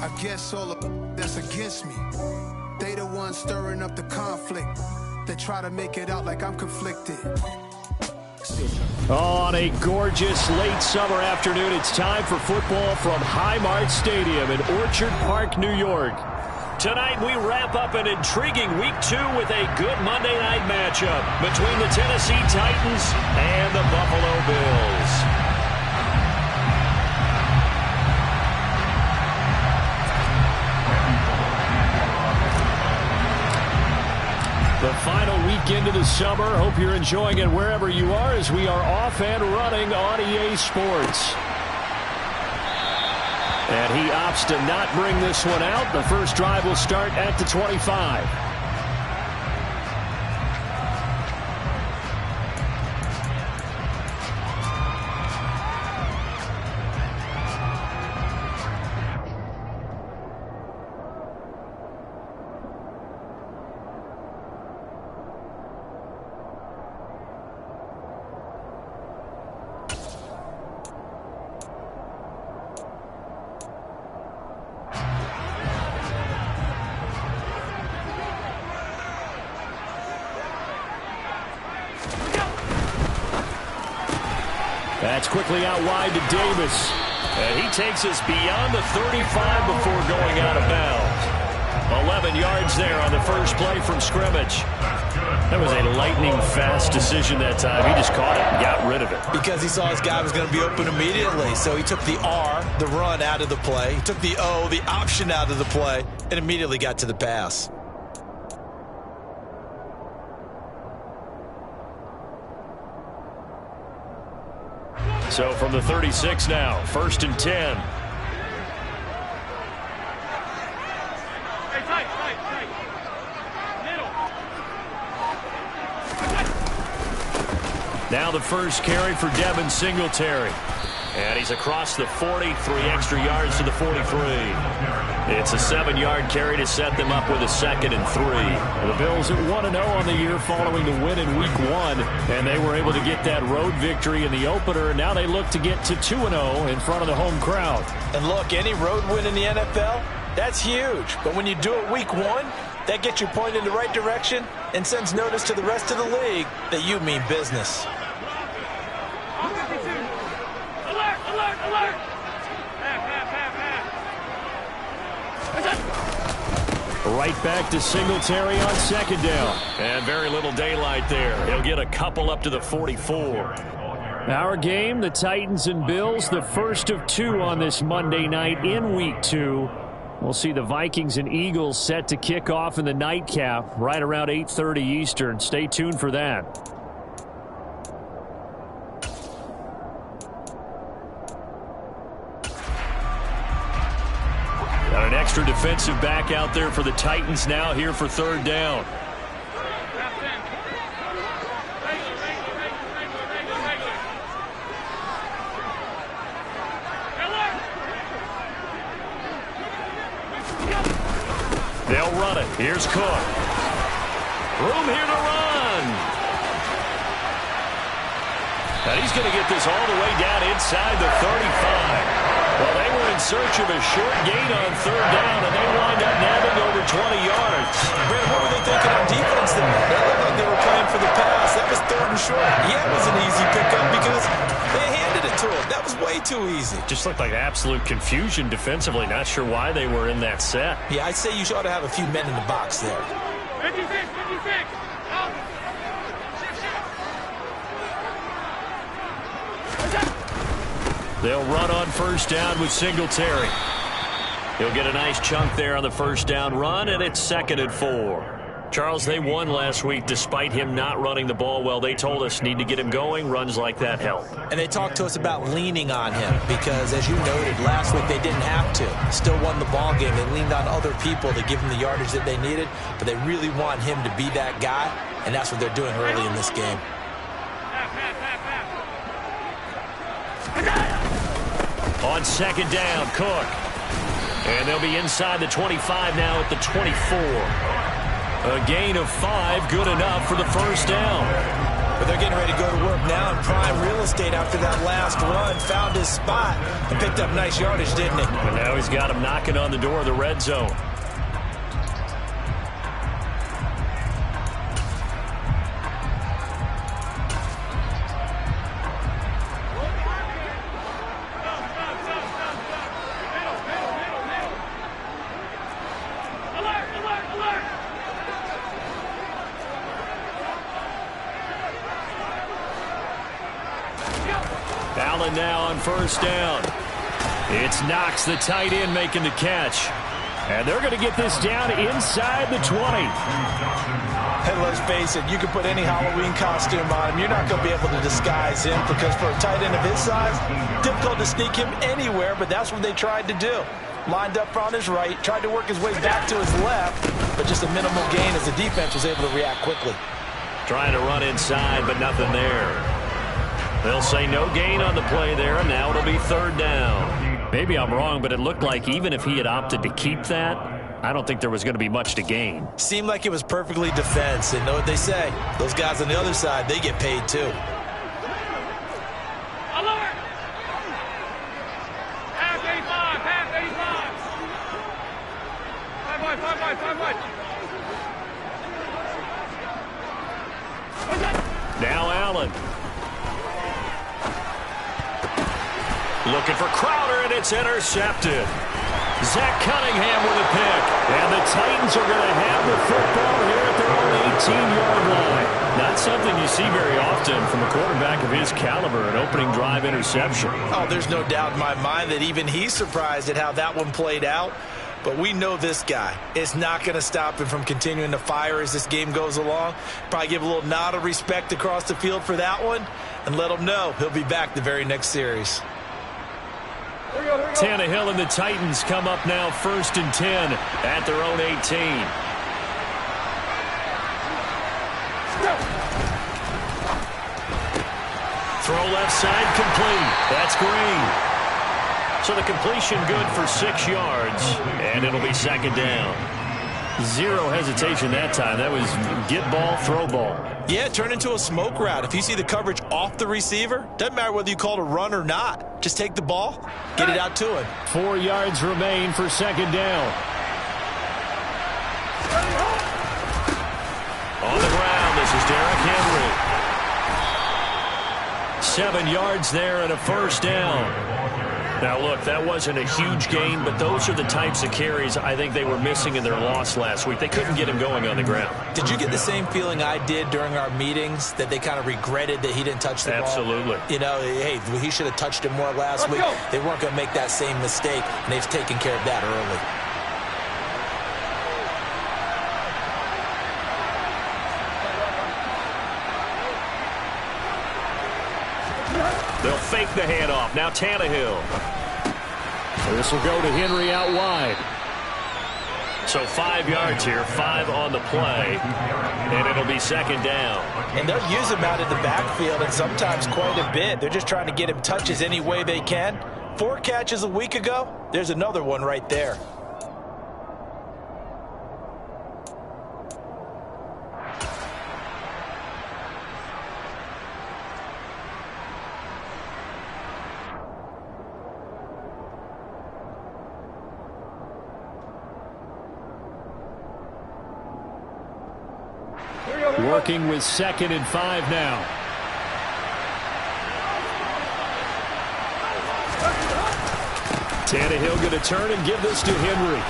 I guess all the that's against me, they the ones stirring up the conflict. They try to make it out like I'm conflicted. On a gorgeous late summer afternoon, it's time for football from Highmark Stadium in Orchard Park, New York. Tonight we wrap up an intriguing Week 2 with a good Monday night matchup between the Tennessee Titans and the Buffalo Bills. The final weekend of the summer. Hope you're enjoying it wherever you are as we are off and running on EA Sports. And he opts to not bring this one out. The first drive will start at the 25. That's quickly out wide to Davis. And he takes us beyond the 35 before going out of bounds. 11 yards there on the first play from scrimmage. That was a lightning-fast decision that time. He just caught it and got rid of it. Because he saw his guy was going to be open immediately. So he took the R, the run, out of the play. He took the O, the option, out of the play, and immediately got to the pass. So from the 36 now, 1st and 10. Now the first carry for Devin Singletary. And he's across the 40, 3 extra yards to the 43. It's a 7-yard carry to set them up with a 2nd and 3. The Bills at 1-0 on the year following the win in Week 1. And they were able to get that road victory in the opener. And now they look to get to 2-0 in front of the home crowd. And look, any road win in the NFL, that's huge. But when you do it Week 1, that gets you pointed in the right direction and sends notice to the rest of the league that you mean business. Right back to Singletary on 2nd down. And very little daylight there. He'll get a couple up to the 44. Our game, the Titans and Bills, the first of 2 on this Monday night in Week 2. We'll see the Vikings and Eagles set to kick off in the nightcap right around 8:30 Eastern. Stay tuned for that. Got an extra defensive back out there for the Titans now here for 3rd down. They'll run it. Here's Cook. Room here to run. And he's going to get this all the way down inside the 35. Well, they were in search of a short gain on 3rd down, and they wind up nabbing over 20 yards. Brad, what were they thinking on defense? They looked like they were playing for the pass. That was 3rd and short. Yeah, it was an easy pickup because they handed it to him. That was way too easy. Just looked like absolute confusion defensively. Not sure why they were in that set. Yeah, I'd say you ought to have a few men in the box there. 56, 56. Out. They'll run on 1st down with Singletary. He'll get a nice chunk there on the 1st down run, and it's 2nd and 4. Charles, they won last week despite him not running the ball well. They told us need to get him going. Runs like that help. And they talked to us about leaning on him because, as you noted, last week they didn't have to. Still won the ball game. They leaned on other people to give them the yardage that they needed, but they really want him to be that guy, and that's what they're doing early in this game. On 2nd down, Cook. And they'll be inside the 25 now at the 24. A gain of 5, good enough for the 1st down. But they're getting ready to go to work now in prime real estate after that last run. Found his spot and picked up nice yardage, didn't he? But now he's got him knocking on the door of the red zone. Allen now on first down. It's Knox, the tight end, making the catch. And they're going to get this down inside the 20. And let's face it, you can put any Halloween costume on him. You're not going to be able to disguise him because for a tight end of his size, difficult to sneak him anywhere, but that's what they tried to do. Lined up on his right, tried to work his way back to his left, but just a minimal gain as the defense was able to react quickly. Trying to run inside, but nothing there. They'll say no gain on the play there, and now it'll be third down. Maybe I'm wrong, but it looked like even if he had opted to keep that, I don't think there was going to be much to gain. Seemed like it was perfectly defense, and know what they say. Those guys on the other side, they get paid too. Alert! Half 85, half 85. 5 wide. Now Allen. Looking for Crowder, and it's intercepted. Zach Cunningham with a pick. And the Titans are going to have the football here at their own 18-yard line. Not something you see very often from a quarterback of his caliber, an opening drive interception. Oh, there's no doubt in my mind that even he's surprised at how that one played out. But we know this guy. It's not going to stop him from continuing to fire as this game goes along. Probably give a little nod of respect across the field for that one and let him know he'll be back the very next series. Tannehill and the Titans come up now 1st and 10 at their own 18. Throw left side complete. That's Green. So the completion good for 6 yards, and it'll be second down. Zero hesitation that time. That was get ball, throw ball. Yeah, turn into a smoke route. If you see the coverage off the receiver, doesn't matter whether you call it a run or not. Just take the ball, get it out to him. 4 yards remain for second down. On the ground, this is Derrick Henry. 7 yards there and a first down. Now, look, that wasn't a huge gain, but those are the types of carries I think they were missing in their loss last week. They couldn't get him going on the ground. Did you get the same feeling I did during our meetings, that they kind of regretted that he didn't touch the ball? Absolutely. You know, hey, he should have touched it more last week. They weren't going to make that same mistake, and they've taken care of that early. They'll fake the handoff. Now Tannehill. This will go to Henry out wide. So 5 yards here, 5 on the play, and it'll be second down. And they'll use him out in the backfield, and sometimes quite a bit. They're just trying to get him touches any way they can. 4 catches a week ago, there's another one right there. Working with 2nd and 5 now. Tannehill going to turn and give this to Henry.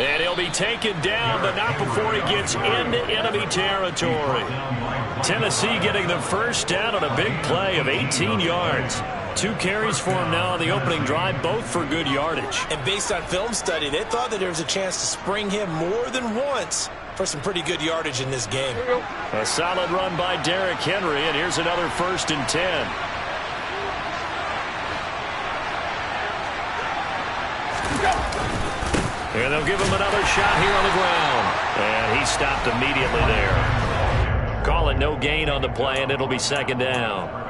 And he'll be taken down, but not before he gets into enemy territory. Tennessee getting the first down on a big play of 18 yards. 2 carries for him now on the opening drive, both for good yardage. And based on film study, they thought that there was a chance to spring him more than once for some pretty good yardage in this game. A solid run by Derrick Henry, and here's another 1st and 10. And they'll give him another shot here on the ground. And he stopped immediately there. Call it no gain on the play, and it'll be second down.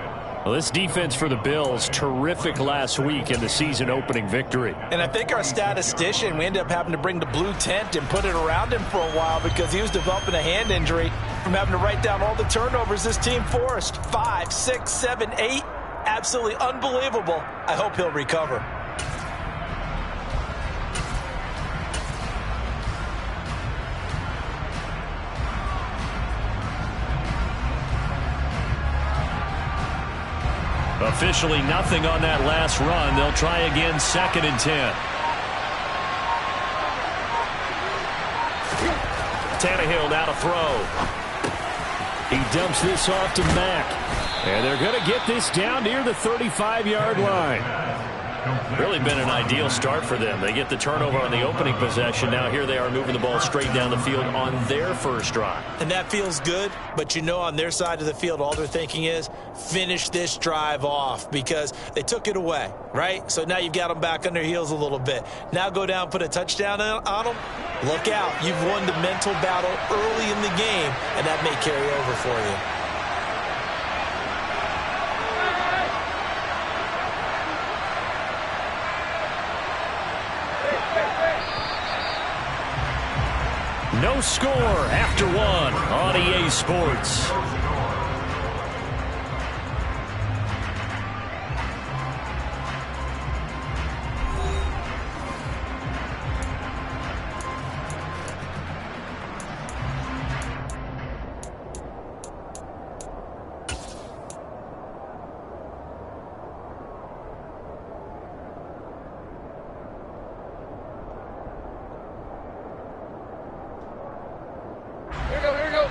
Well, this defense for the Bills, terrific last week in the season-opening victory. And I think our statistician, we ended up having to bring the blue tent and put it around him for a while because he was developing a hand injury. from having to write down all the turnovers this team forced. 5, 6, 7, 8. Absolutely unbelievable. I hope he'll recover. Officially nothing on that last run. They'll try again, 2nd and 10. Tannehill now to throw. He dumps this off to Mack. And they're going to get this down near the 35-yard line. Really been an ideal start for them. They get the turnover on the opening possession. Now here they are moving the ball straight down the field on their first drive. And that feels good, but you know on their side of the field all they're thinking is finish this drive off because they took it away, right? So now you've got them back on their heels a little bit. Now go down, put a touchdown on them. Look out. You've won the mental battle early in the game, and that may carry over for you. No score after 1 on EA Sports.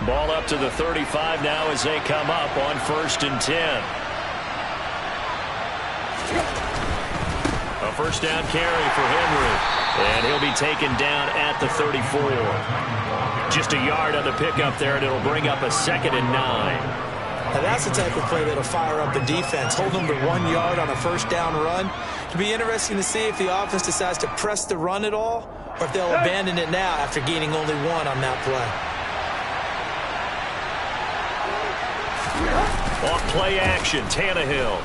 Ball up to the 35 now as they come up on 1st and 10. A first down carry for Henry. And he'll be taken down at the 34. Just a yard on the pickup there, and it'll bring up a 2nd and 9. Now that's the type of play that'll fire up the defense. Hold them to 1 yard on a first down run. It'll be interesting to see if the offense decides to press the run at all or if they'll abandon it now after gaining only 1 on that play. Off play action, Tannehill.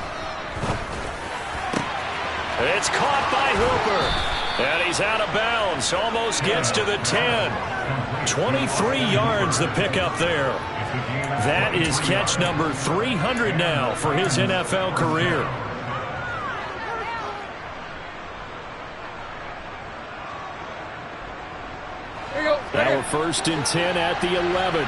It's caught by Hooper. And he's out of bounds. Almost gets to the 10. 23 yards the pickup there. That is catch number 300 now for his NFL career. Now 1st and 10 at the 11.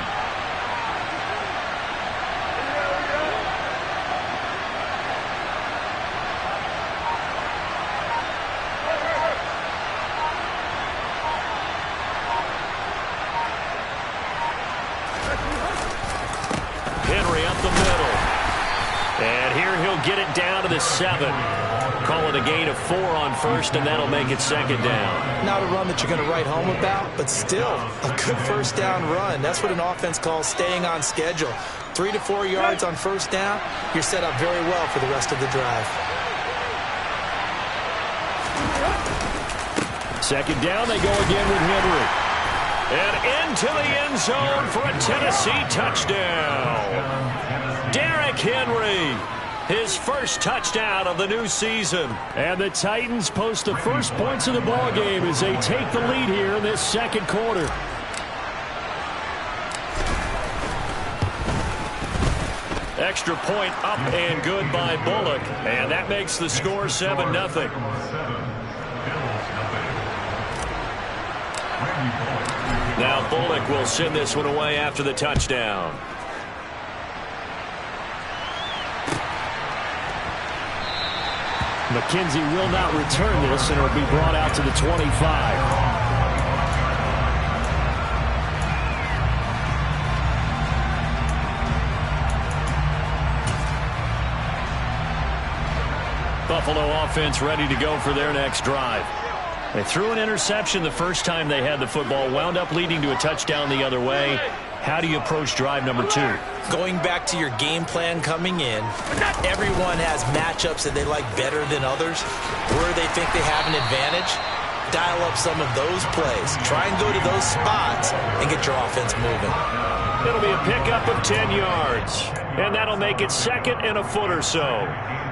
Get it down to the 7. Call it a gain of 4 on 1st, and that'll make it 2nd down. Not a run that you're going to write home about, but still a good first down run. That's what an offense calls staying on schedule. 3 to 4 yards on first down, you're set up very well for the rest of the drive. 2nd down, they go again with Henry. And into the end zone for a Tennessee touchdown. Derrick Henry. His first touchdown of the new season. And the Titans post the first points of the ball game as they take the lead here in this 2nd quarter. Extra point up and good by Bullock. And that makes the score 7-0. Now Bullock will send this one away after the touchdown. McKenzie will not return this, and it'll be brought out to the 25. Buffalo offense ready to go for their next drive. They threw an interception the first time they had the football, wound up leading to a touchdown the other way. How do you approach drive number 2? Going back to your game plan coming in, everyone has matchups that they like better than others, where they think they have an advantage. dial up some of those plays. Try and go to those spots and get your offense moving. It'll be a pickup of 10 yards, and that'll make it 2nd and a foot or so.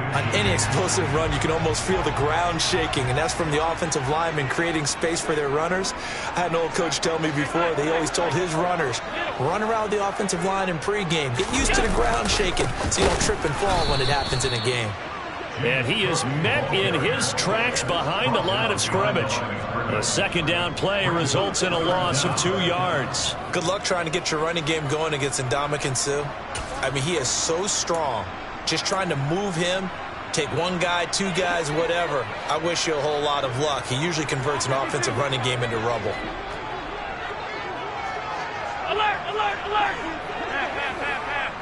On any explosive run, you can almost feel the ground shaking, and that's from the offensive linemen creating space for their runners. I had an old coach tell me before, they always told his runners, run around the offensive line in pregame. Get used to the ground shaking so you don't trip and fall when it happens in a game. And he is met in his tracks behind the line of scrimmage. A 2nd down play results in a loss of 2 yards. Good luck trying to get your running game going against Ndamukong Suh. I mean, he is so strong. Just trying to move him, take one guy, 2 guys, whatever. I wish you a whole lot of luck. He usually converts an offensive running game into rubble. Alert, alert, alert! Pass, pass, pass, pass.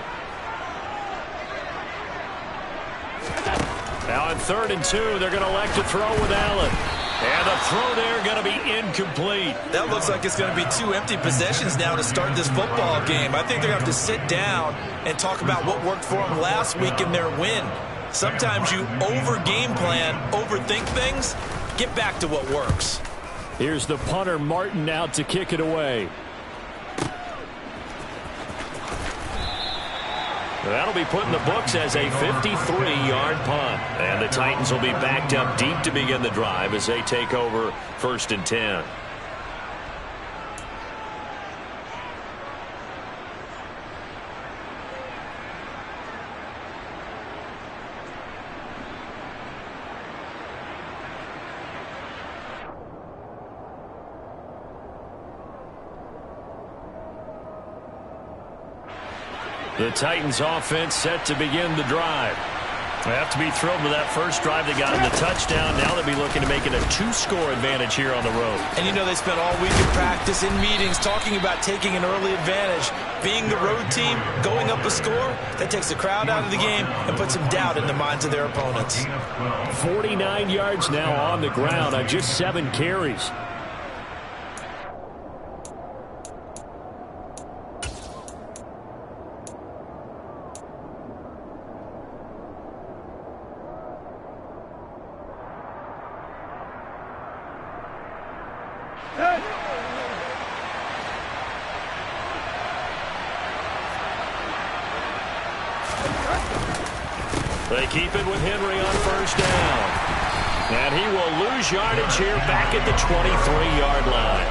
Now on 3rd and 2, they're going to elect to throw with Allen. And the throw there going to be incomplete. That looks like it's going to be 2 empty possessions now to start this football game. I think they're going to have to sit down and talk about what worked for them last week in their win. Sometimes you over-game plan, overthink things. Get back to what works. Here's the punter, Martin, out to kick it away. That'll be put in the books as a 53-yard punt. And the Titans will be backed up deep to begin the drive as they take over 1st and 10. The Titans offense set to begin the drive. They have to be thrilled with that first drive. They got them the touchdown. Now they'll be looking to make it a 2-score advantage here on the road. And you know they spent all week in practice, in meetings, talking about taking an early advantage. Being the road team, going up a score, that takes the crowd out of the game and puts some doubt in the minds of their opponents. 49 yards now on the ground on just 7 carries. They keep it with Henry on 1st down. And he will lose yardage here back at the 23-yard line.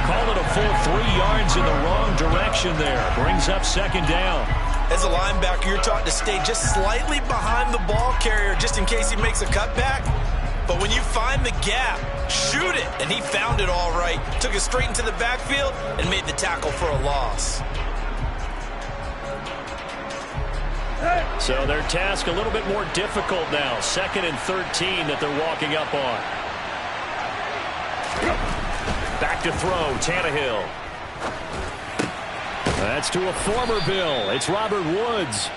Call it a full 3 yards in the wrong direction there. Brings up 2nd down. As a linebacker, you're taught to stay just slightly behind the ball carrier just in case he makes a cutback. But when you find the gap, shoot it. And he found it all right. Took it straight into the backfield and made the tackle for a loss. So their task a little bit more difficult now. 2nd and 13 that they're walking up on. Back to throw, Tannehill. That's to a former Bill. It's Robert Woods.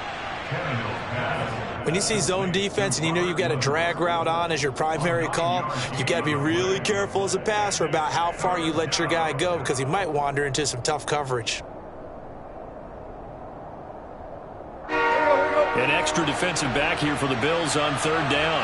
When you see zone defense and you know you've got a drag route on as your primary call, you've got to be really careful as a passer about how far you let your guy go because he might wander into some tough coverage. An extra defensive back here for the Bills on 3rd down.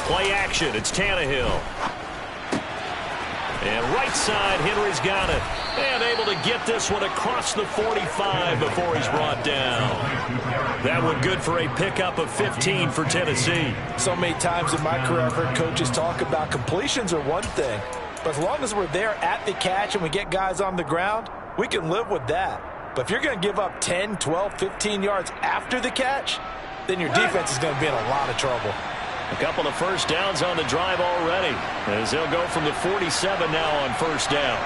Play action, it's Tannehill. And right side, Henry's got it. And able to get this one across the 45 before he's brought down. That one good for a pickup of 15 for Tennessee. So many times in my career I've heard coaches talk about completions are one thing. But as long as we're there at the catch and we get guys on the ground, we can live with that. But if you're going to give up 10, 12, 15 yards after the catch, then your defense is going to be in a lot of trouble. A couple of first downs on the drive already, as they'll go from the 47 now on 1st down.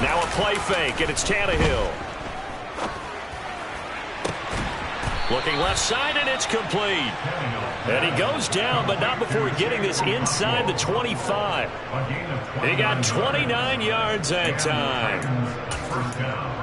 Now a play fake, and it's Tannehill. Looking left side, and it's complete. And he goes down, but not before getting this inside the 25. He got 29 yards that time. First down.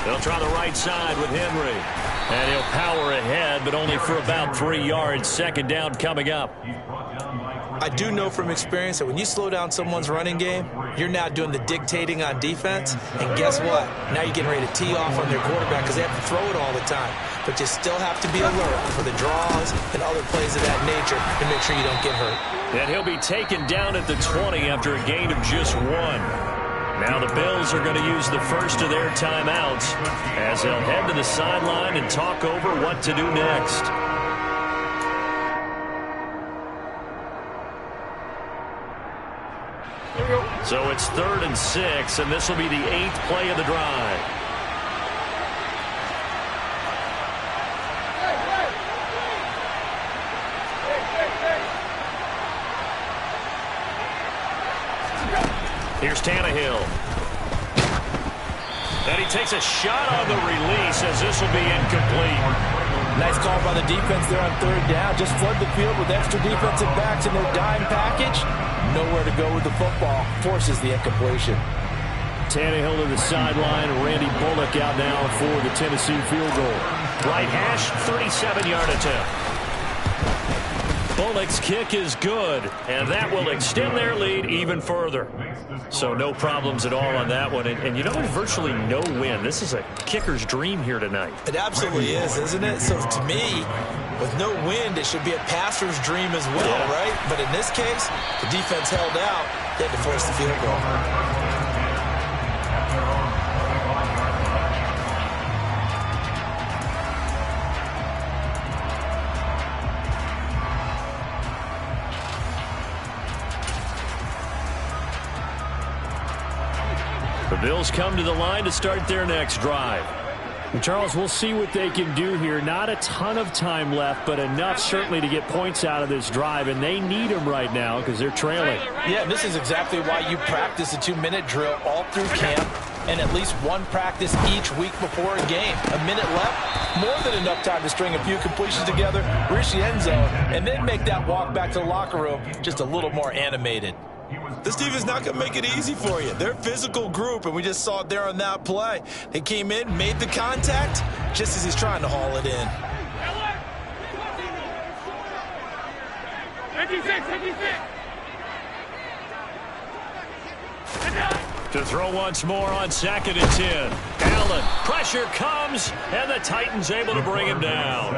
They'll try the right side with Henry. And he'll power ahead, but only for about 3 yards. Second down coming up. I do know from experience that when you slow down someone's running game, you're now doing the dictating on defense. And guess what? Now you're getting ready to tee off on their quarterback because they have to throw it all the time. But you still have to be alert for the draws and other plays of that nature to make sure you don't get hurt. And he'll be taken down at the 20 after a gain of just 1. Now the Bills are going to use the first of their timeouts as they'll head to the sideline and talk over what to do next. So it's 3rd and 6, and this will be the 8th play of the drive. Here's Tannehill. And he takes a shot on the release as this will be incomplete. Nice call by the defense there on 3rd down. Just flood the field with extra defensive backs in their dime package. Nowhere to go with the football. Forces the incompletion. Tannehill to the sideline. Randy Bullock out now for the Tennessee field goal. Right hash, 37-yard attempt. Bullock's kick is good, and that will extend their lead even further. So no problems at all on that one. And you know, there's virtually no wind. This is a kicker's dream here tonight. It absolutely is, isn't it? So to me, with no wind, it should be a passer's dream as well, right? But in this case, the defense held out. They had to force the field goal. The Bills come to the line to start their next drive. And Charles, we'll see what they can do here. Not a ton of time left, but enough certainly to get points out of this drive, and they need them right now because they're trailing. Yeah, and this is exactly why you practice a 2-minute drill all through camp and at least one practice each week before a game. A minute left, more than enough time to string a few completions together, reach the end zone, and then make that walk back to the locker room just a little more animated. This defense is not going to make it easy for you. They're a physical group, and we just saw it there on that play. They came in, made the contact, just as he's trying to haul it in. 56. To throw once more on 2nd and 10. Allen, pressure comes, and the Titans able to bring him down.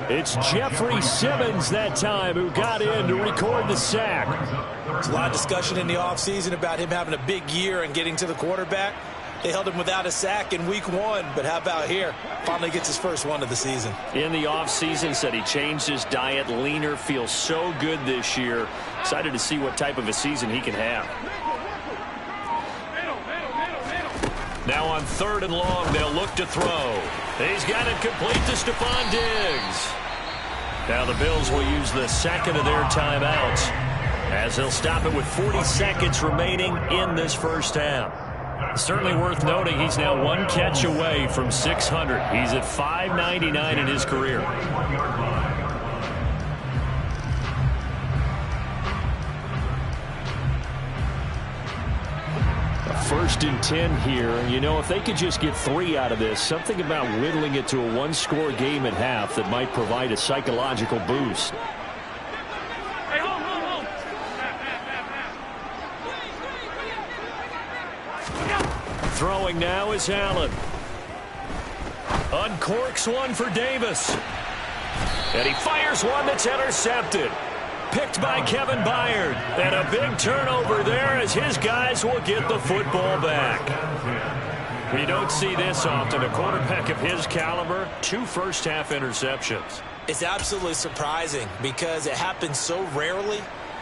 It's Jeffrey Simmons that time who got in to record the sack. There's a lot of discussion in the offseason about him having a big year and getting to the quarterback. They held him without a sack in week 1, but how about here? Finally gets his first one of the season. In the offseason, said he changed his diet, leaner, feels so good this year. Excited to see what type of a season he can have. Now on 3rd and long, they'll look to throw. He's got it complete to Stephon Diggs. Now the Bills will use the 2nd of their timeouts as they'll stop it with 40 seconds remaining in this first half. Certainly worth noting he's now 1 catch away from 600. He's at 599 in his career. 1st and 10 here. You know, if they could just get 3 out of this, something about whittling it to a 1-score game at half that might provide a psychological boost. Hey, hold. Throwing now is Allen. Uncorks one for Davis. And he fires one that's intercepted. Picked by Kevin Byard. And a big turnover there as his guys will get the football back. You don't see this often. A quarterback of his caliber, 2 first-half interceptions. It's absolutely surprising because it happens so rarely.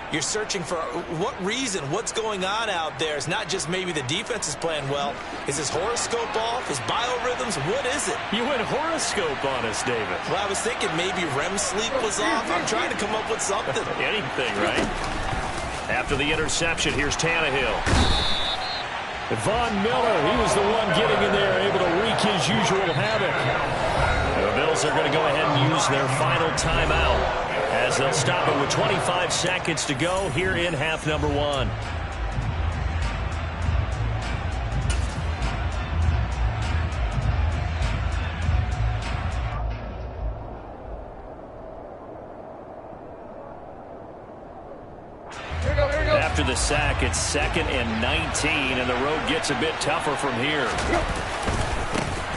You're searching for what reason, what's going on out there. It's not just maybe the defense is playing well. Is his horoscope off? His biorhythms? What is it? You went horoscope on us, David. Well, I was thinking maybe REM sleep was off. I'm trying to come up with something. Anything, right? After the interception, here's Tannehill. Von Miller, he was the one getting in there, able to wreak his usual havoc. The Bills are going to go ahead and use their final timeout as they'll stop it with 25 seconds to go here in half number 1. the sack. It's 2nd and 19, and the road gets a bit tougher from here.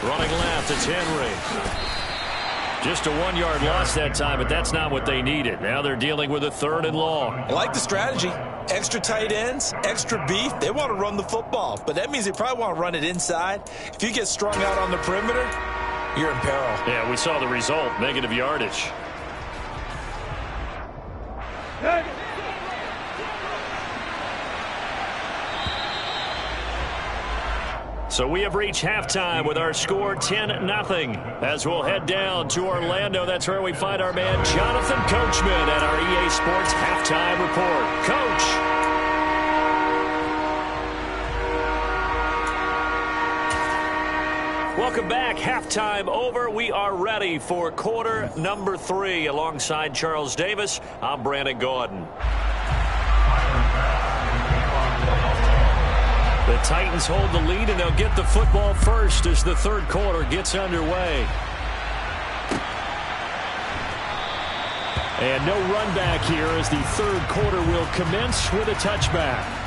Running left, it's Henry. Just a 1-yard loss that time, but that's not what they needed. Now they're dealing with a 3rd and long. I like the strategy. Extra tight ends, extra beef. They want to run the football, but that means they probably want to run it inside. If you get strung out on the perimeter, you're in peril. Yeah, we saw the result, negative yardage. So we have reached halftime with our score 10-0. As we'll head down to Orlando, that's where we find our man Jonathan Coachman at our EA Sports Halftime Report. Coach. Welcome back. Halftime over. We are ready for quarter number 3. Alongside Charles Davis, I'm Brandon Gaudin. The Titans hold the lead, and they'll get the football first as the 3rd quarter gets underway. And no run back here as the 3rd quarter will commence with a touchback.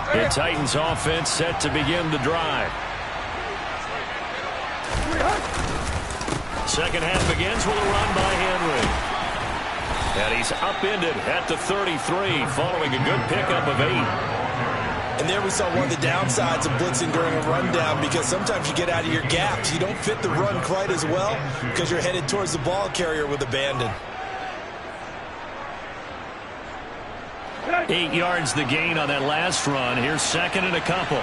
The Titans offense set to begin the drive. Second half begins with a run by Henry. And he's upended at the 33 following a good pickup of 8. And there we saw one of the downsides of blitzing during a rundown, because sometimes you get out of your gaps. You don't fit the run quite as well because you're headed towards the ball carrier with abandon. 8 yards the gain on that last run. Here's 2nd and a couple.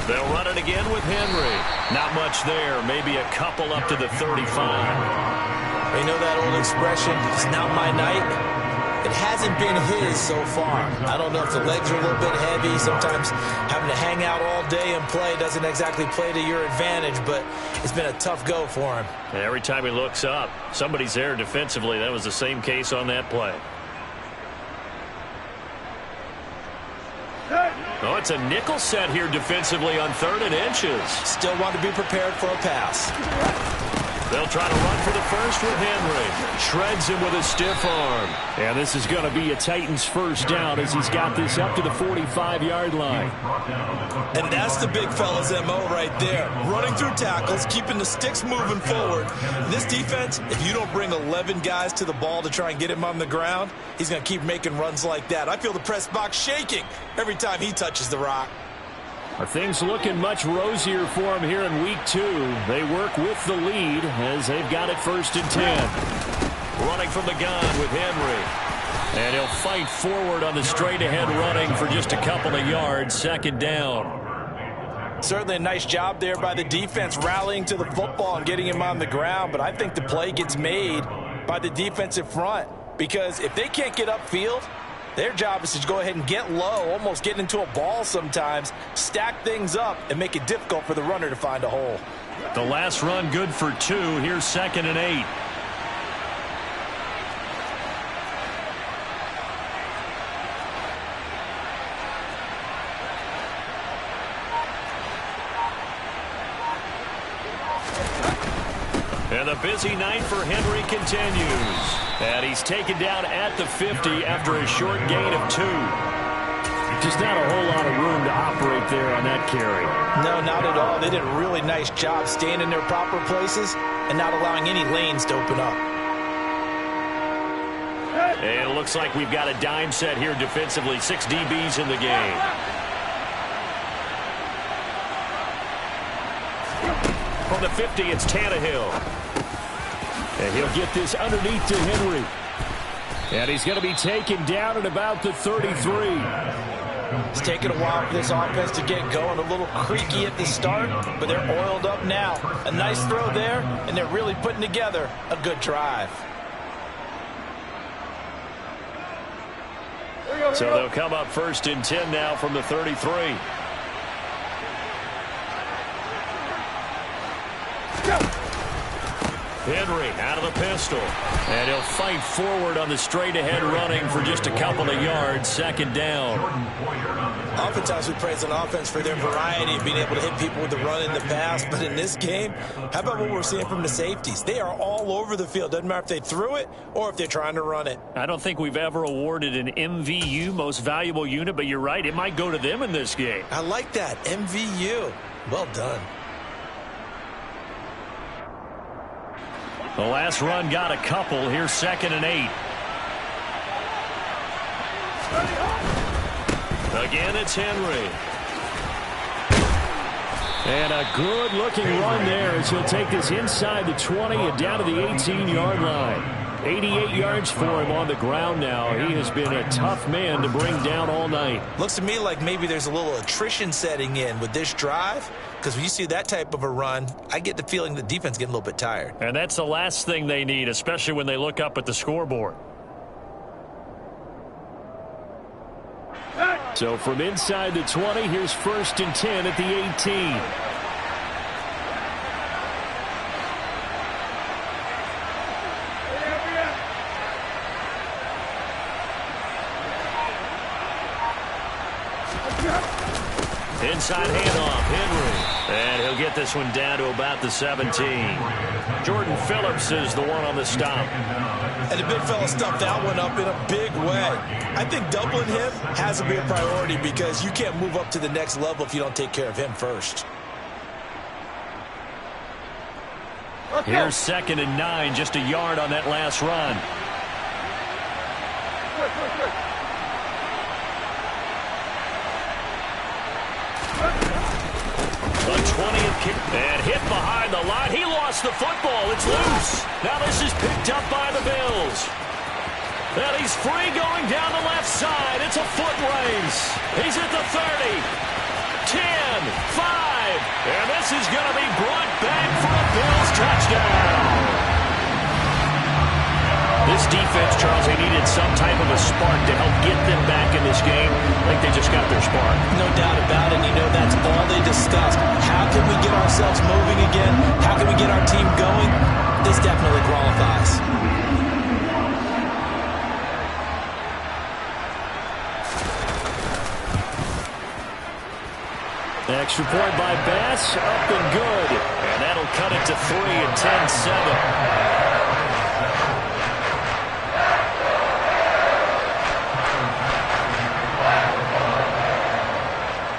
They'll run it again with Henry. Not much there. Maybe a couple up to the 35. You know that old expression, it's not my night? It hasn't been his so far. I don't know if the legs are a little bit heavy. Sometimes having to hang out all day and play doesn't exactly play to your advantage, but it's been a tough go for him. And every time he looks up, somebody's there defensively. That was the same case on that play. Oh, it's a nickel set here defensively on 3rd and inches. Still want to be prepared for a pass. They'll try to run for the first with Henry. Shreds him with a stiff arm. And this is going to be a Titans first down as he's got this up to the 45-yard line. And that's the big fella's MO right there. Running through tackles, keeping the sticks moving forward. This defense, if you don't bring 11 guys to the ball to try and get him on the ground, he's going to keep making runs like that. I feel the press box shaking every time he touches the rock. Are things looking much rosier for him here in week 2? They work with the lead as they've got it 1st and 10. Running from the gun with Henry. And he'll fight forward on the straight-ahead running for just a couple of yards. 2nd down. Certainly a nice job there by the defense rallying to the football and getting him on the ground. But I think the play gets made by the defensive front, because if they can't get upfield, their job is to go ahead and get low, almost get into a ball sometimes, stack things up, and make it difficult for the runner to find a hole. The last run good for 2. Here's 2nd and 8. And the busy night for Henry continues. And he's taken down at the 50 after a short gain of 2. Just not a whole lot of room to operate there on that carry. No, not at all. They did a really nice job staying in their proper places and not allowing any lanes to open up. And it looks like we've got a dime set here defensively. 6 DBs in the game. From the 50, it's Tannehill. And he'll get this underneath to Henry. And he's going to be taken down at about the 33. It's taken a while for this offense to get going. A little creaky at the start, but they're oiled up now. A nice throw there, and they're really putting together a good drive. So they'll come up 1st and 10 now from the 33. Henry out of the pistol. And he'll fight forward on the straight-ahead running for just a couple of yards. 2nd down. Oftentimes we praise an offense for their variety of being able to hit people with the run and the pass. But in this game, how about what we're seeing from the safeties? They are all over the field. Doesn't matter if they threw it or if they're trying to run it. I don't think we've ever awarded an MVU, most valuable unit, but you're right. It might go to them in this game. I like that. MVU. Well done. The last run got a couple. Here's 2nd and 8. Again, it's Henry. And a good-looking run there as he'll take this inside the 20 and down to the 18-yard line. 88 yards for him on the ground now. He has been a tough man to bring down all night. Looks to me like maybe there's a little attrition setting in with this drive, because when you see that type of a run, I get the feeling the defense getting a little bit tired. And that's the last thing they need, especially when they look up at the scoreboard. So from inside the 20, here's 1st and 10 at the 18. Inside handoff, Henry. And he'll get this one down to about the 17. Jordan Phillips is the one on the stop. And the big fella stuffed that one up in a big way. I think doubling him has to be a priority because you can't move up to the next level if you don't take care of him first. Here's 2nd and 9, just a yard on that last run. The 20th kick, and hit behind the line. He lost the football. It's loose. Now this is picked up by the Bills. And he's free going down the left side. It's a foot race. He's at the 30, 10, 5. And this is going to be brought back for a Bills touchdown. This defense, Charles, they needed some type of a spark to help get them back in this game. Like they just got their spark. No doubt about it. You know, that's all they discussed. How can we get ourselves moving again? How can we get our team going? This definitely qualifies. The extra point by Bass, up and good. And that'll cut it to 3 and 10-7.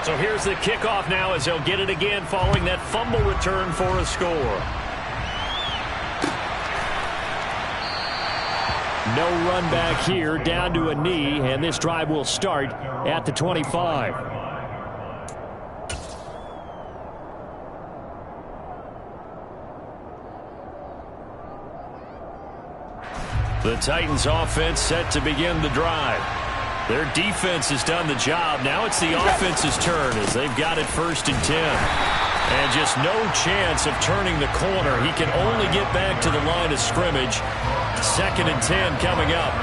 So here's the kickoff now as they'll get it again following that fumble return for a score. No run back here, down to a knee, and this drive will start at the 25. The Titans offense set to begin the drive. Their defense has done the job. Now it's the offense's turn as they've got it 1st and 10. And just no chance of turning the corner. He can only get back to the line of scrimmage. 2nd and 10 coming up.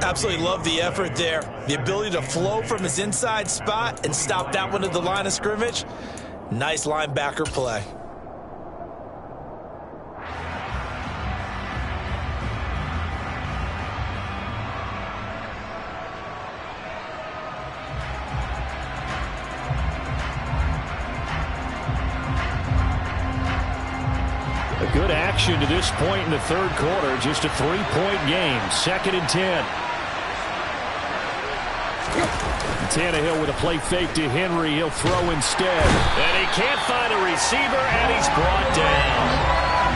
Absolutely love the effort there. The ability to flow from his inside spot and stop that one at the line of scrimmage. Nice linebacker play. Good action to this point in the 3rd quarter. Just a 3-point game. 2nd and 10. Tannehill with a play fake to Henry. He'll throw instead. And he can't find a receiver, and he's brought down.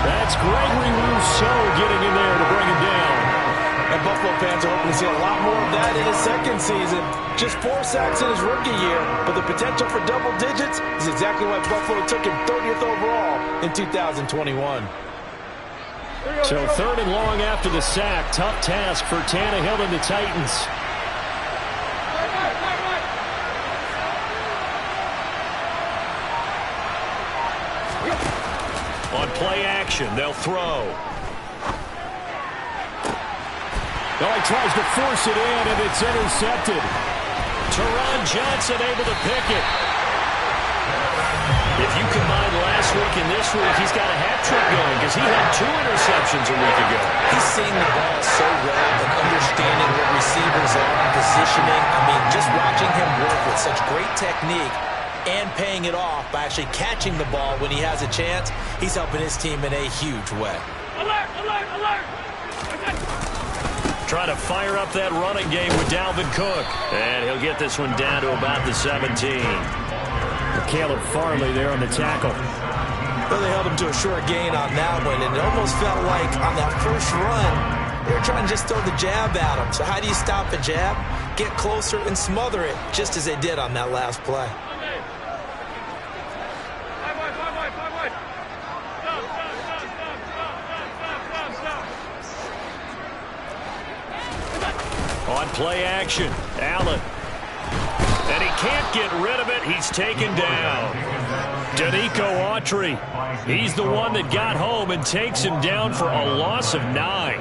That's Gregory Rousseau getting in there to bring him down. And Buffalo fans are hoping to see a lot more of that in his 2nd season. Just 4 sacks in his rookie year, but the potential for double digits is exactly why Buffalo took him 30th overall in 2021. So 3rd and long after the sack. Tough task for Tannehill and the Titans. action. They'll throw. Oh, he tries to force it in, and it's intercepted. Teron Johnson able to pick it. If you combine last week and this week, he's got a hat trick going because he had 2 interceptions a week ago. He's seeing the ball so well and understanding what receivers are and positioning. I mean, just watching him work with such great technique and paying it off by actually catching the ball when he has a chance, he's helping his team in a huge way. Alert, alert, alert! Trying to fire up that running game with Dalvin Cook. And he'll get this one down to about the 17. Caleb Farley there on the tackle. Well, they held him to a short gain on that one, and it almost felt like on that first run, they were trying to just throw the jab at him. So how do you stop a jab? Get closer and smother it, just as they did on that last play. On play action, Allen. And he can't get rid of it. He's taken down. Danico Autry. He's the one that got home and takes him down for a loss of 9.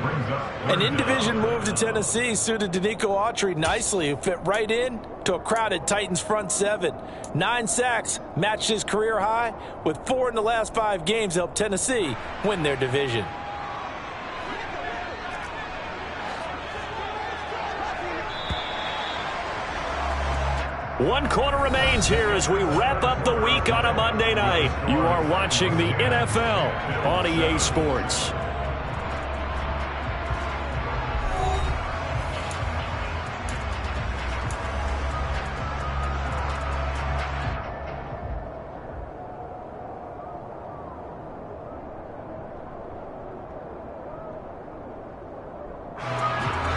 An in-division move to Tennessee suited Danico Autry nicely, who fit right in to a crowded Titans front 7. 9 sacks, matched his career high, with 4 in the last 5 games helped Tennessee win their division. One quarter remains here as we wrap up the week on a Monday night. You are watching the NFL on EA Sports.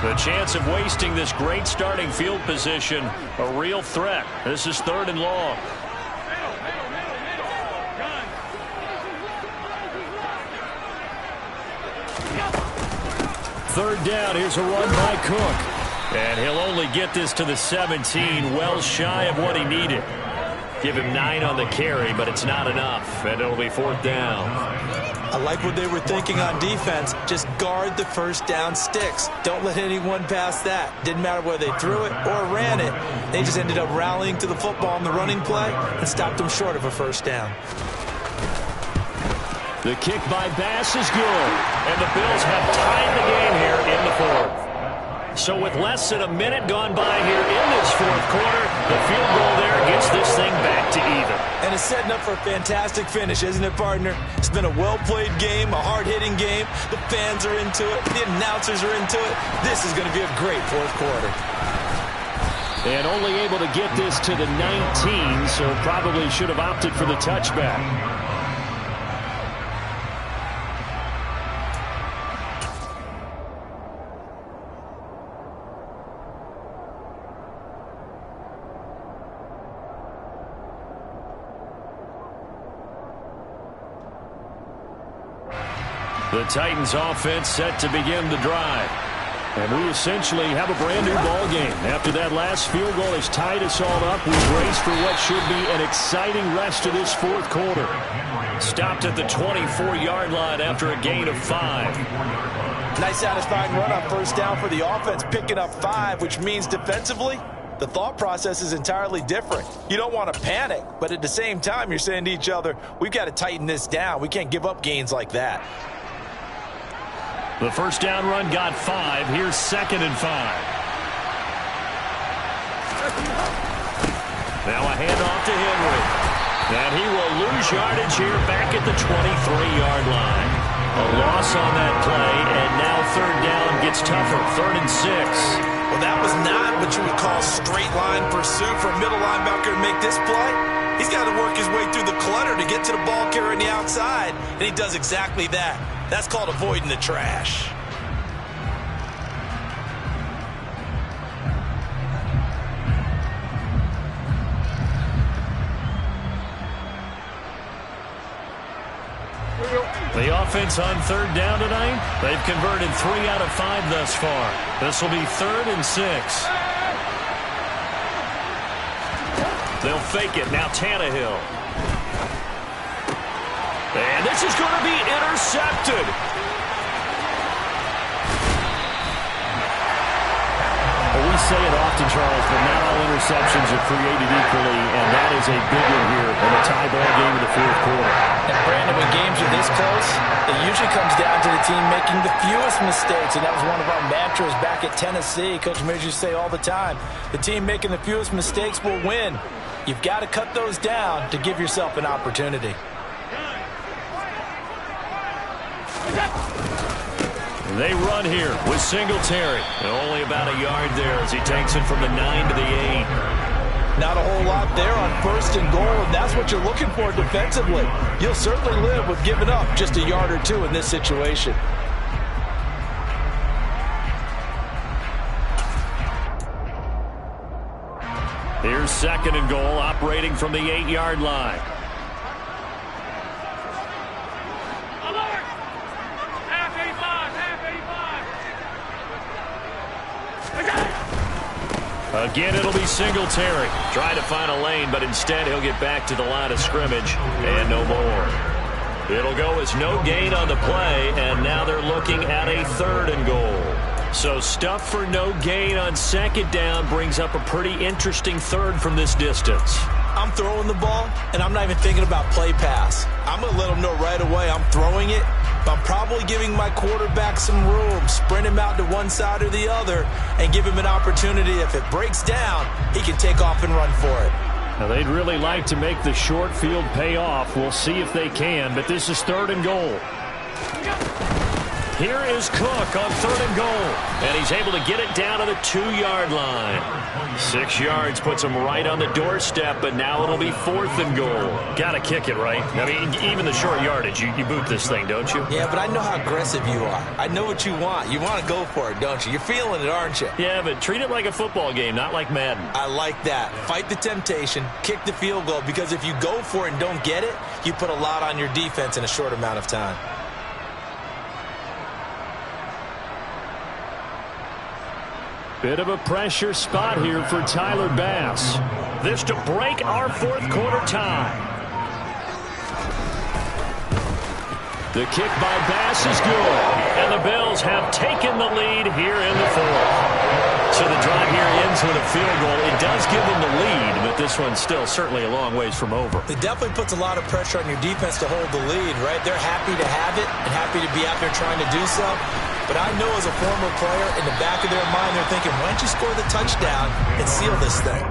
The chance of wasting this great starting field position, a real threat. This is 3rd and long. Third down, here's a run by Cook. And he'll only get this to the 17, well shy of what he needed. Give him 9 on the carry, but it's not enough, and it'll be 4th down. I like what they were thinking on defense. Just guard the first down sticks. Don't let anyone pass that. Didn't matter whether they threw it or ran it. They just ended up rallying to the football in the running play and stopped them short of a first down. The kick by Bass is good, and the Bills have tied the game here in the 4th. So with less than a minute gone by here in this 4th quarter, the field goal there gets this thing back to even. And it's setting up for a fantastic finish, isn't it, partner? It's been a well-played game, a hard-hitting game. The fans are into it. The announcers are into it. This is going to be a great 4th quarter. And only able to get this to the 19, so probably should have opted for the touchback. The Titans offense set to begin the drive. And we essentially have a brand new ball game. After that last field goal has tied us all up, we brace for what should be an exciting rest of this 4th quarter. Stopped at the 24-yard line after a gain of 5. Nice satisfying run on first down for the offense, picking up 5, which means defensively, the thought process is entirely different. You don't want to panic, but at the same time, you're saying to each other, we've got to tighten this down. We can't give up gains like that. The first down run got 5. Here's 2nd and 5. Now a handoff to Henry. And he will lose yardage here back at the 23-yard line. A loss on that play, and now 3rd down gets tougher. 3rd and 6. Well, that was not what you would call straight line pursuit for a middle linebacker to make this play. He's got to work his way through the clutter to get to the ball carrier on the outside, and he does exactly that. That's called avoiding the trash. The offense on 3rd down tonight, they've converted 3 out of 5 thus far. This will be 3rd and 6. They'll fake it. Now Tannehill. And this is going to be intercepted. Well, we say it often, Charles, but not all interceptions are created equally, and that is a big one here in the tie ball game in the fourth quarter. And Brandon, when games are this close, it usually comes down to the team making the fewest mistakes, and that was one of our mantras back at Tennessee. Coach Mears used to say all the time, the team making the fewest mistakes will win. You've got to cut those down to give yourself an opportunity. They run here with Singletary. And only about a yard there as he takes it from the 9 to the 8. Not a whole lot there on 1st and goal, and that's what you're looking for defensively. You'll certainly live with giving up just a yard or two in this situation. Here's 2nd and goal, operating from the 8-yard line. Again, it'll be Singletary. Trying to find a lane, but instead he'll get back to the line of scrimmage and no more. It'll go as no gain on the play, and now they're looking at a 3rd and goal. So stuff for no gain on 2nd down brings up a pretty interesting 3rd from this distance. I'm throwing the ball, and I'm not even thinking about play pass. I'm going to let them know right away I'm throwing it, but I'm probably giving my quarterback some room, sprint him out to one side or the other, and give him an opportunity. If it breaks down, he can take off and run for it. Now, they'd really like to make the short field pay off. We'll see if they can, but this is 3rd and goal. Here is Cook on 3rd and goal, and he's able to get it down to the 2-yard line. 6 yards puts him right on the doorstep, but now it'll be 4th and goal. Got to kick it, right? I mean, even the short yardage, you boot this thing, don't you? Yeah, but I know how aggressive you are. I know what you want. You want to go for it, don't you? You're feeling it, aren't you? Yeah, but treat it like a football game, not like Madden. I like that. Fight the temptation, kick the field goal, because if you go for it and don't get it, you put a lot on your defense in a short amount of time. Bit of a pressure spot here for Tyler Bass. This to break our fourth quarter tie. The kick by Bass is good, and the Bills have taken the lead here in the fourth. So the drive here ends with a field goal. It does give them the lead, but this one's still certainly a long ways from over. It definitely puts a lot of pressure on your defense to hold the lead, right? They're happy to have it and happy to be out there trying to do so. But I know as a former player, in the back of their mind, they're thinking, why don't you score the touchdown and seal this thing?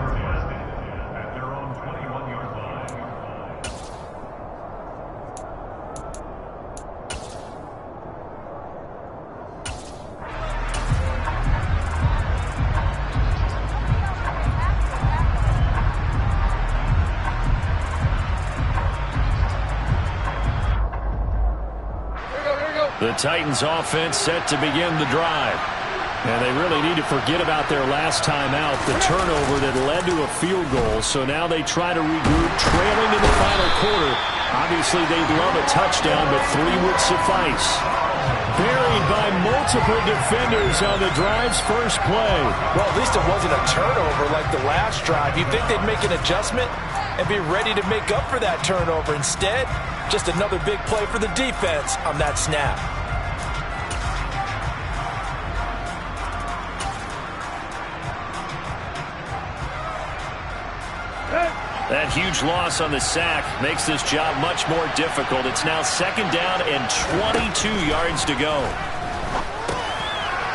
The Titans offense set to begin the drive. And they really need to forget about their last time out, the turnover that led to a field goal. So now they try to regroup, trailing in the final quarter. Obviously, they'd love a touchdown, but 3 would suffice. Buried by multiple defenders on the drive's first play. Well, at least it wasn't a turnover like the last drive. You'd think they'd make an adjustment and be ready to make up for that turnover. Instead, just another big play for the defense on that snap. That huge loss on the sack makes this job much more difficult. It's now 2nd down and 22 yards to go.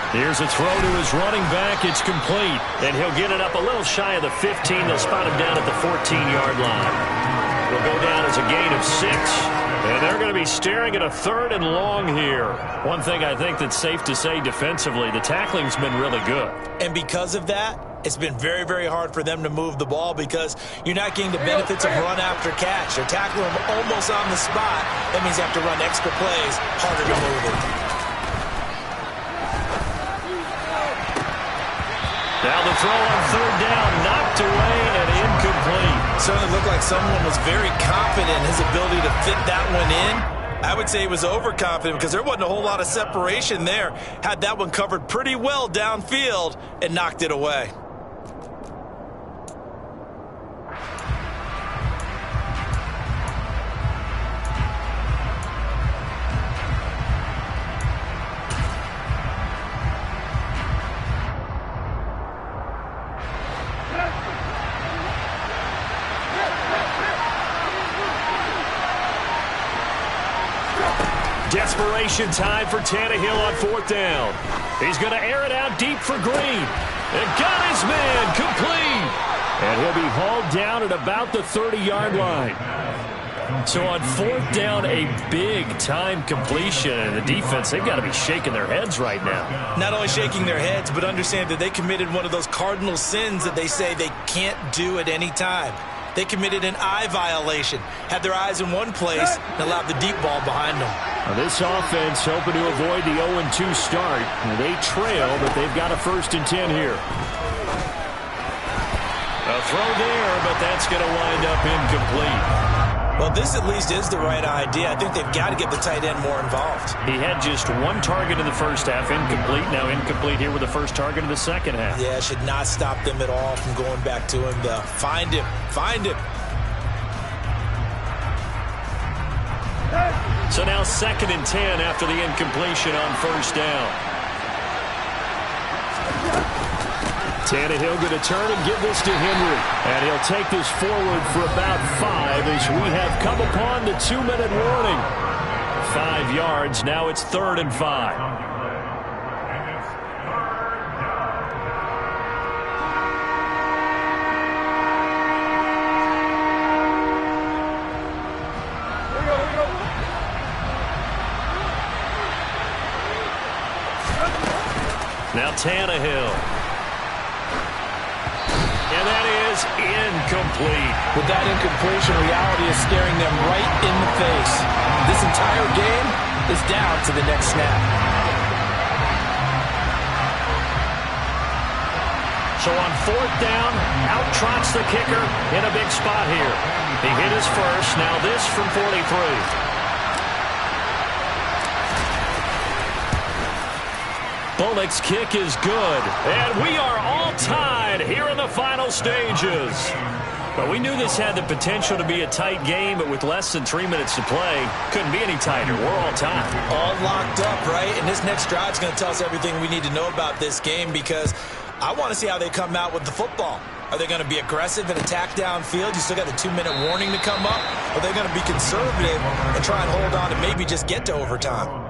Here's a throw to his running back. It's complete, and he'll get it up a little shy of the 15. They'll spot him down at the 14-yard line. It'll go down as a gain of 6, and they're going to be staring at a 3rd and long here. One thing I think that's safe to say defensively, the tackling's been really good. And because of that, it's been very, very hard for them to move the ball because you're not getting the benefits of run after catch. They're tackling them almost on the spot. That means you have to run extra plays, harder to move it. Now the throw on 3rd down, knocked away and incomplete. Certainly looked like someone was very confident in his ability to fit that one in. I would say he was overconfident because there wasn't a whole lot of separation there. Had that one covered pretty well downfield and knocked it away. Formation time for Tannehill on 4th down. He's going to air it out deep for Green. And got his man complete. And he'll be hauled down at about the 30-yard line. So on 4th down, a big-time completion. And the defense, they've got to be shaking their heads right now. Not only shaking their heads, but understand that they committed one of those cardinal sins that they say they can't do at any time. They committed an eye violation, had their eyes in one place, and allowed the deep ball behind them. Now this offense hoping to avoid the 0-2 start. They trail, but they've got a 1st and 10 here. A throw there, but that's going to wind up incomplete. Well, this at least is the right idea. I think they've got to get the tight end more involved. He had just 1 target in the first half, incomplete. Now incomplete here with the first target in the second half. Yeah, should not stop them at all from going back to him, though. Find him. Find him. So now 2nd and 10 after the incompletion on 1st down. Tannehill going to turn and give this to Henry. And he'll take this forward for about 5 as we have come upon the 2-minute warning. 5 yards. Now it's 3rd and 5. Now Tannehill. And that is incomplete. With that incompletion, reality is staring them right in the face. This entire game is down to the next snap. So on 4th down, out trots the kicker in a big spot here. He hit his first. Now this from 43. Bullock's kick is good. And we are all tied here in the final stages. But we knew this had the potential to be a tight game, but with less than 3 minutes to play, couldn't be any tighter. We're all tied. All locked up, right? And this next drive is going to tell us everything we need to know about this game because I want to see how they come out with the football. Are they going to be aggressive and attack downfield? You still got the 2-minute warning to come up? Or are they going to be conservative and try and hold on and maybe just get to overtime?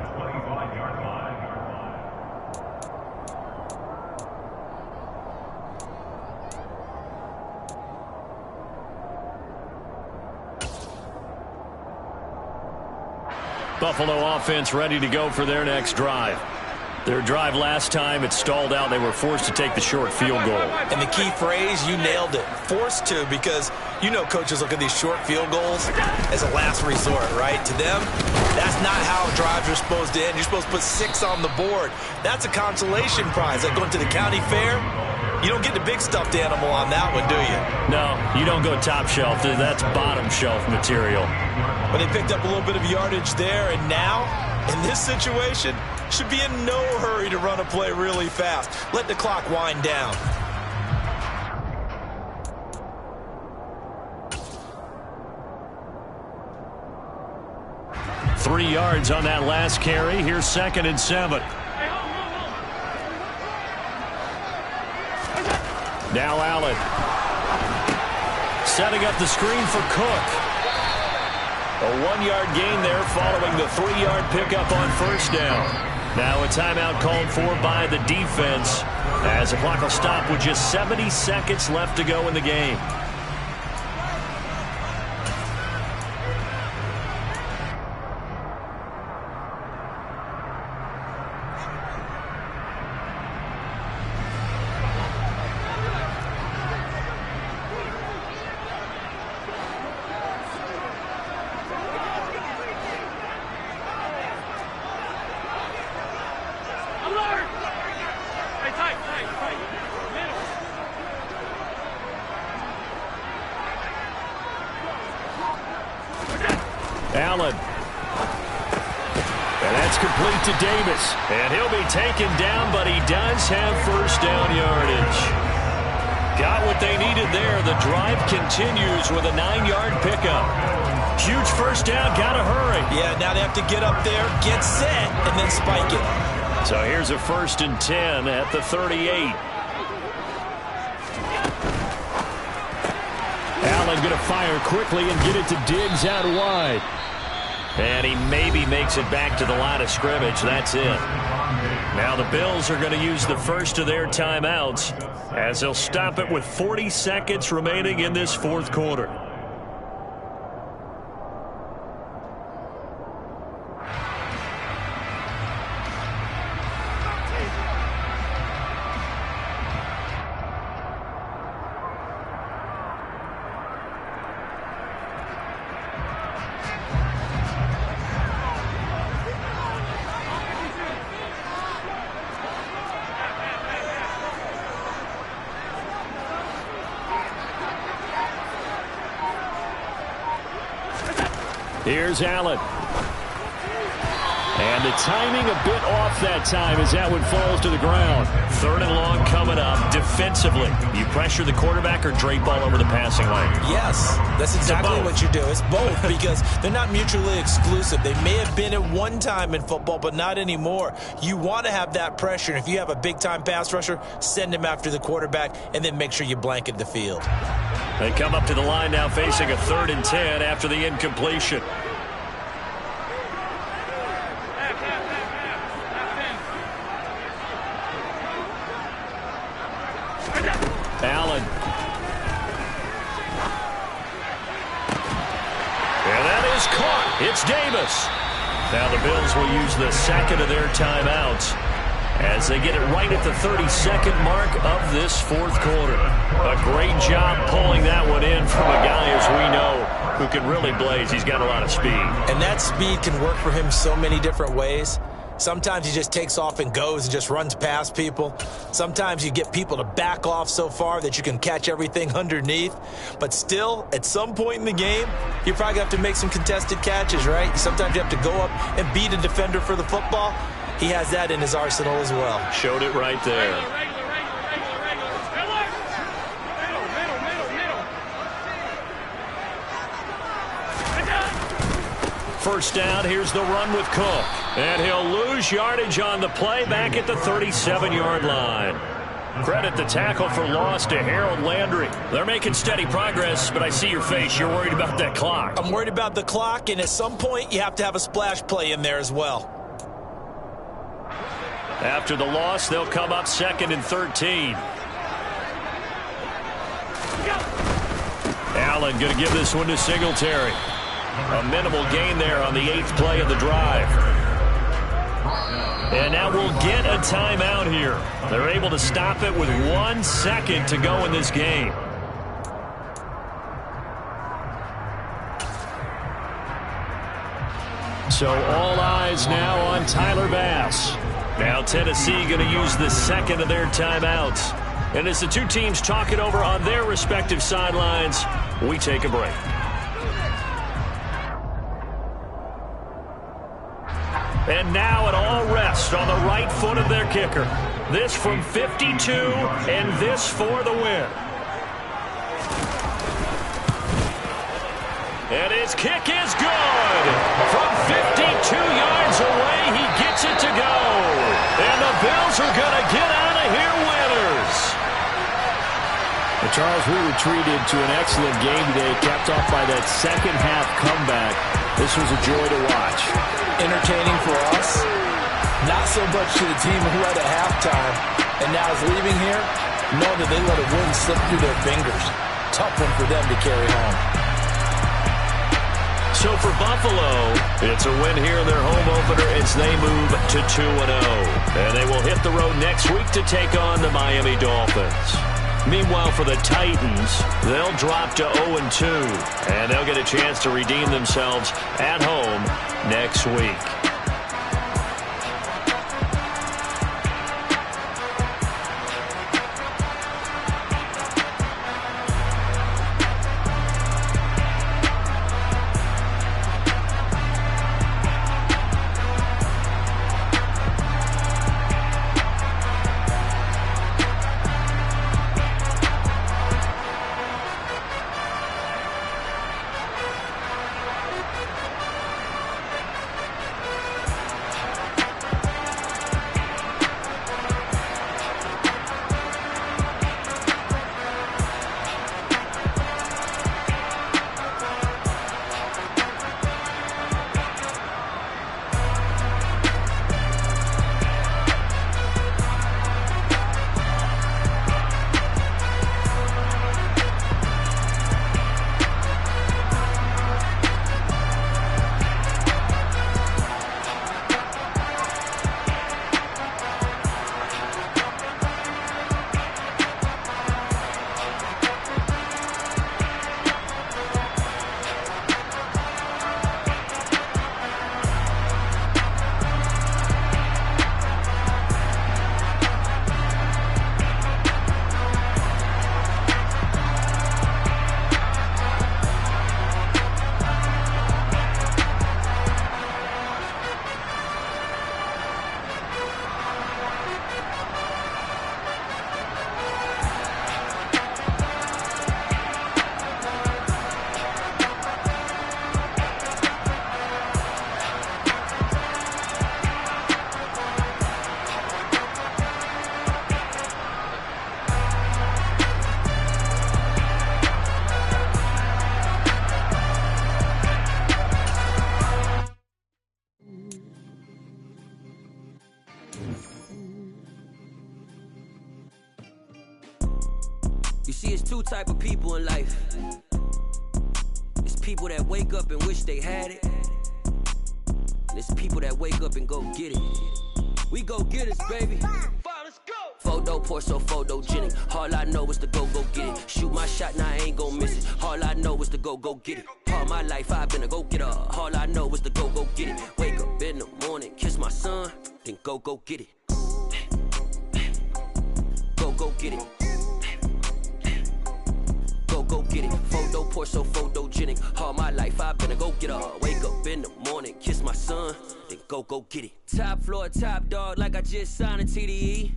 'Buffalo offense ready to go for their next drive. Their drive last time, it stalled out. They were forced to take the short field goal. And the key phrase, you nailed it. Forced to, because you know coaches look at these short field goals as a last resort, right? To them, that's not how drives are supposed to end. You're supposed to put 6 on the board. That's a consolation prize. Like going to the county fair, you don't get the big stuffed animal on that one, do you? No, you don't go top shelf. That's bottom shelf material. But they picked up a little bit of yardage there, and now, in this situation, should be in no hurry to run a play really fast. Let the clock wind down. Three yards on that last carry. Here's 2nd and 7. Now Allen. Setting up the screen for Cook. A 1-yard gain there following the 3-yard pickup on 1st down. Now a timeout called for by the defense as the clock will stop with just 70 seconds left to go in the game. Allen. And that's complete to Davis. And he'll be taken down, but he does have 1st down yardage. Got what they needed there. The drive continues with a 9-yard pickup. Huge 1st down. Got to hurry. Yeah, now they have to get up there, get set, and then spike it. So here's a 1st and 10 at the 38. Allen going to fire quickly and get it to Diggs out wide. And he maybe makes it back to the line of scrimmage. That's it. Now the Bills are going to use the first of their timeouts as they'll stop it with 40 seconds remaining in this fourth quarter. Here's Allen. And the timing a bit off that time as that one falls to the ground. 3rd and long coming up. Defensively, you pressure the quarterback or drape all over the passing lane? Yes, that's exactly what you do. It's both because they're not mutually exclusive. They may have been at one time in football, but not anymore. You want to have that pressure. And if you have a big-time pass rusher, send him after the quarterback and then make sure you blanket the field. They come up to the line now facing a 3rd and 10 after the incompletion. Allen. And that is caught. It's Davis. Now the Bills will use the second of their timeouts as they get it right at the 32nd mark of this fourth quarter. A great job pulling that one in from a guy, as we know, who can really blaze. He's got a lot of speed. And that speed can work for him so many different ways. Sometimes he just takes off and goes and just runs past people. Sometimes you get people to back off so far that you can catch everything underneath. But still, at some point in the game, you probably have to make some contested catches, right? Sometimes you have to go up and beat a defender for the football. He has that in his arsenal as well. Showed it right there. First down, here's the run with Cook. And he'll lose yardage on the play back at the 37-yard line. Credit the tackle for loss to Harold Landry. They're making steady progress, but I see your face. You're worried about that clock. I'm worried about the clock, and at some point you have to have a splash play in there as well. After the loss, they'll come up 2nd and 13. Allen going to give this one to Singletary. A minimal gain there on the 8th play of the drive. And now we'll get a timeout here. They're able to stop it with 1 second to go in this game. So all eyes now on Tyler Bass. Now Tennessee going to use the second of their timeouts. And as the two teams talk it over on their respective sidelines, we take a break. And now it all rests on the right foot of their kicker. This from 52, and this for the win. And his kick is good. From 52 yards away, he gets it to go. And the Bills are going to get out of here winners. Well, Charles, we were treated to an excellent game today, capped off by that second-half comeback. This was a joy to watch. Entertaining for us, not so much to the team who had at halftime and now is leaving here, knowing that they let a win slip through their fingers. Tough one for them to carry home. So for Buffalo, it's a win here in their home opener as they move to 2-0. And they will hit the road next week to take on the Miami Dolphins. Meanwhile, for the Titans, they'll drop to 0-2, and they'll get a chance to redeem themselves at home next week. You see, it's two type of people in life. It's people that wake up and wish they had it. And it's people that wake up and go get it. We go get it, baby. Let's go. Photo pour so photogenic. All I know is to go get it. Shoot my shot, now I ain't gon' miss it. All I know is to go get it. All my life I've been a go-getter. All I know is to go get it. Wake up in the morning, kiss my son, then go get it. Go get it. Go get it. Photo pour so photogenic. All my life I've been a go-getter. Wake up in the morning, kiss my son, then go get it. Top floor, top dog, like I just signed a TDE.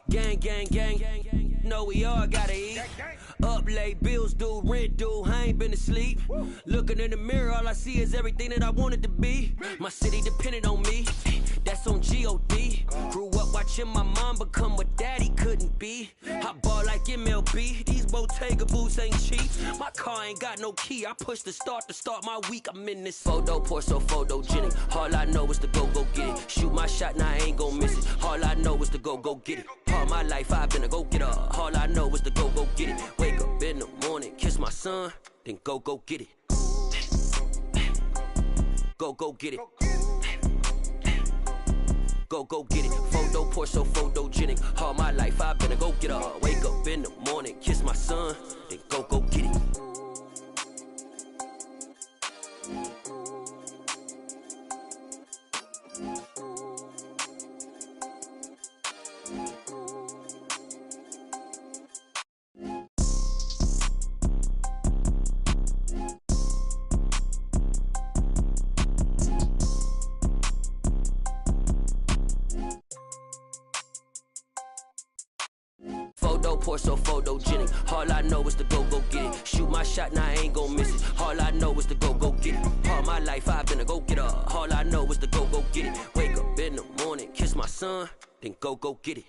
Gang, gang, gang, gang, gang. Know we all gotta eat. Up late, bills due, rent due, I ain't been asleep. Looking in the mirror, all I see is everything that I wanted to be. My city depended on me, that's on G.O.D. Grew up watching my mom become what daddy couldn't be. I ball like MLB, these Bottega boots ain't cheap. My car ain't got no key, I push the start to start my week. I'm in this photo pour so photogenic. All I know is to go get it. Shoot my shot, now I ain't gon' miss it. All I know is to go get it. All my life I've been a go-getter. All I know is to go get it. Wake up in the morning, kiss my son, then go get it. Go get it. Go get it. Photo pour so photogenic. All my life I've been a go-getter. Wake up in the morning, kiss my son, then go get it. Photo pour so photogenic. All I know is to go get it. Shoot my shot, now I ain't gon' miss it. All I know is to go get it. All my life I've been a go-getter. All I know is to go get it. Wake up in the morning, kiss my son, then go get it.